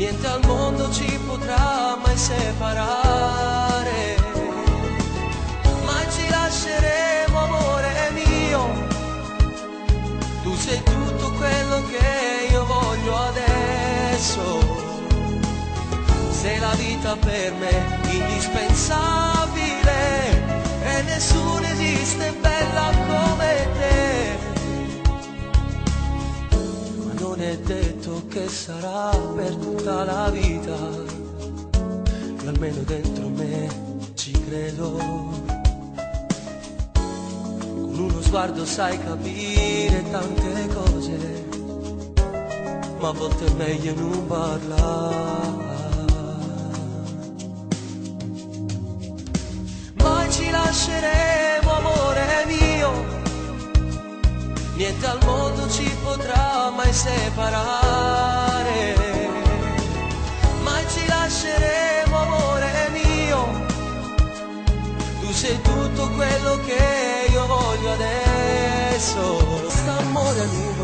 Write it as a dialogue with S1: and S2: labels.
S1: niente al mondo ci potrà mai separare, mai ci lasceremo, amore mio. Tu sei tutto quello che io voglio adesso. Sei la vita per me indispensabile e nessuno esiste bella come te. Ma non è detto che sarà per tutta la vita, io almeno dentro me ci credo. Con uno sguardo sai capire tante cose, ma a volte è meglio non parlare. Mai ci lasceremo, amore mio, niente al mondo ci potrà mai separare. Mai ci lasceremo, amore mio. Tu sei tutto quello che io voglio adesso. Amore mio,